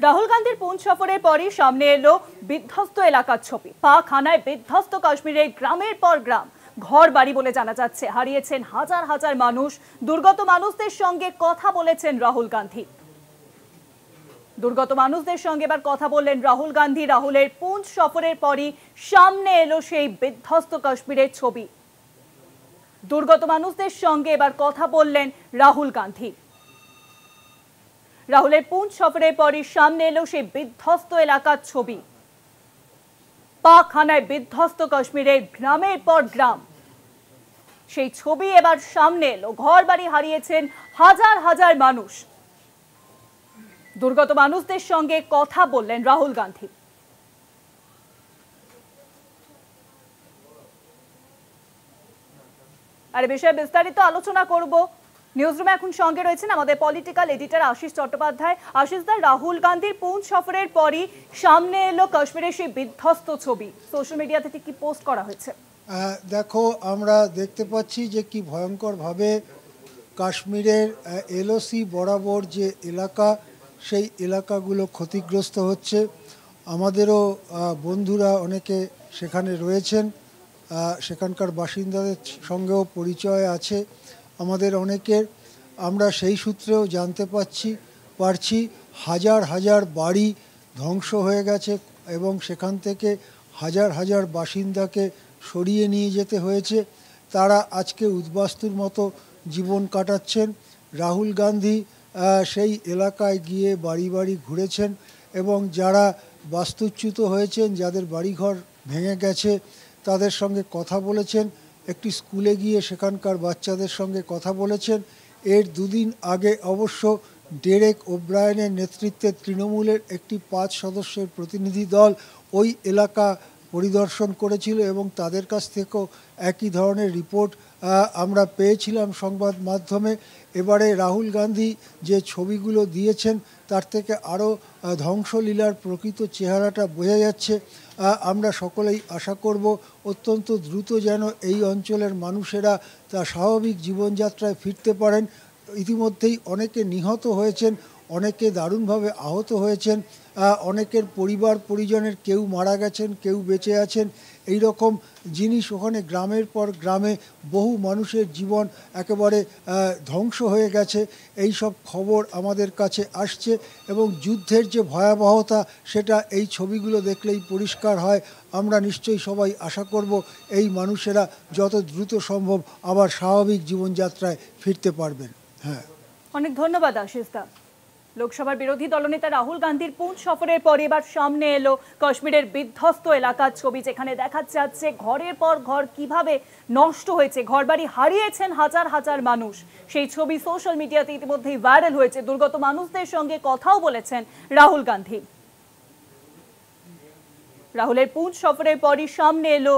রাহুল গান্ধীর পুঞ্চ সফরের পরই সামনে এলো বিধ্বস্ত এলাকার ছবি। পাক হানায় বিধ্বস্ত কাশ্মীরের গ্রামের পর গ্রাম, ঘর বাড়ি বলে জানা যাচ্ছে। হারিয়েছেন হাজার হাজার মানুষ। দুর্গত মানুষদের সঙ্গে কথা বলেছেন রাহুল গান্ধী। দুর্গত মানুষদের সঙ্গে এবার কথা বললেন রাহুল গান্ধী। রাহুলের পুঞ্চ সফরের পরই সামনে এলো সেই বিধ্বস্ত কাশ্মীরের ছবি। দুর্গত মানুষদের সঙ্গে এবার কথা বললেন রাহুল গান্ধী। রাহুলের পুঞ্চ সফরের পরই সামনে এলো সেই বিধ্বস্ত এলাকার ছবি। পাক হানায় বিধ্বস্ত কাশ্মীরের গ্রামের পর গ্রাম, সেই ছবি এবার সামনে এলো। ঘর বাড়ি হারিয়েছেন হাজার হাজার মানুষ। দুর্গত মানুষদের সঙ্গে কথা বললেন রাহুল গান্ধী। আর বিষয়ে বিস্তারিত আলোচনা করব। নিউজরুমে এখন সঙ্গে রয়েছেন আমাদের পলিটিক্যাল এডিটর আশিস চট্টোপাধ্যায়। আশিস দা, রাহুল গান্ধীর পুঞ্চ সফরের পরই সামনে এলো কাশ্মীরের সেই বিধ্বস্ত ছবি। সোশ্যাল মিডিয়াতে কি পোস্ট করা হয়েছে? দেখো, আমরা দেখতে পাচ্ছি যে কি ভয়ঙ্করভাবে কাশ্মীরের এলওসি বরাবর যে এলাকা, সেই এলাকাগুলো ক্ষতিগ্রস্ত হচ্ছে। আমাদেরও বন্ধুরা অনেকে সেখানে রয়েছেন, সেখানকার বাসিন্দাদের সঙ্গেও পরিচয় আছে আমাদের অনেকের। আমরা সেই সূত্রেও জানতে পারছি হাজার হাজার বাড়ি ধ্বংস হয়ে গেছে এবং সেখান থেকে হাজার হাজার বাসিন্দাকে সরিয়ে নিয়ে যেতে হয়েছে। তারা আজকে উদ্বাস্তুর মতো জীবন কাটাচ্ছেন। রাহুল গান্ধী সেই এলাকায় গিয়ে বাড়ি বাড়ি ঘুরেছেন এবং যারা বাস্তুচ্যুত হয়েছেন, যাদের বাড়িঘর ভেঙে গেছে, তাদের সঙ্গে কথা বলেছেন। একটি স্কুলে গিয়ে সেখানকার বাচ্চাদের সঙ্গে কথা বলেছেন। এর দুদিন আগে অবশ্য ডেরেক ওব্রায়েনের নেতৃত্বে তৃণমূলের একটি 5 সদস্যের প্রতিনিধি দল ওই এলাকা পরিদর্শন করেছিল এবং তাদের কাছ থেকেও একই ধরনের রিপোর্ট আমরা পেয়েছিলাম সংবাদ মাধ্যমে। এবারে রাহুল গান্ধী যে ছবিগুলো দিয়েছেন তার থেকে আরও ধ্বংসলীলার প্রকৃত চেহারাটা বোঝা যাচ্ছে। আমরা সকলেই আশা করব অত্যন্ত দ্রুত যেন এই অঞ্চলের মানুষেরা তার স্বাভাবিক জীবনযাত্রায় ফিরতে পারেন। ইতিমধ্যেই অনেকে নিহত হয়েছেন, অনেকে দারুণভাবে আহত হয়েছেন, অনেকের পরিবার পরিজনের কেউ মারা গেছেন, কেউ বেঁচে আছেন। এই রকম জিনিস ওখানে গ্রামের পর গ্রামে বহু মানুষের জীবন একেবারে ধ্বংস হয়ে গেছে, এই সব খবর আমাদের কাছে আসছে এবং যুদ্ধের যে ভয়াবহতা সেটা এই ছবিগুলো দেখলেই পরিষ্কার হয়। আমরা নিশ্চয়ই সবাই আশা করব এই মানুষেরা যত দ্রুত সম্ভব আবার স্বাভাবিক জীবনযাত্রায় ফিরতে পারবেন। হ্যাঁ, অনেক ধন্যবাদ আশিস দা। লোকসভার বিরোধী দলনেতা রাহুল গান্ধীর পুঞ্চ সফরের পর এবার সামনে এলো কাশ্মীরের বিধ্বস্ত এলাকার ছবি, যেখানে দেখা যাচ্ছে ঘরের পর ঘর কিভাবে নষ্ট হয়েছে, ঘরবাড়ি হারিয়েছেন হাজার হাজার মানুষ। সেই ছবি সোশ্যাল মিডিয়াতে ইতিমধ্যেই ভাইরাল হয়েছে। দুর্গত মানুষদের সঙ্গে কথাও বলেছেন রাহুল গান্ধী। রাহুলের পুঞ্চ সফরের পরই সামনে এলো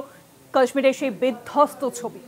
কাশ্মীরের সেই বিধ্বস্ত ছবি।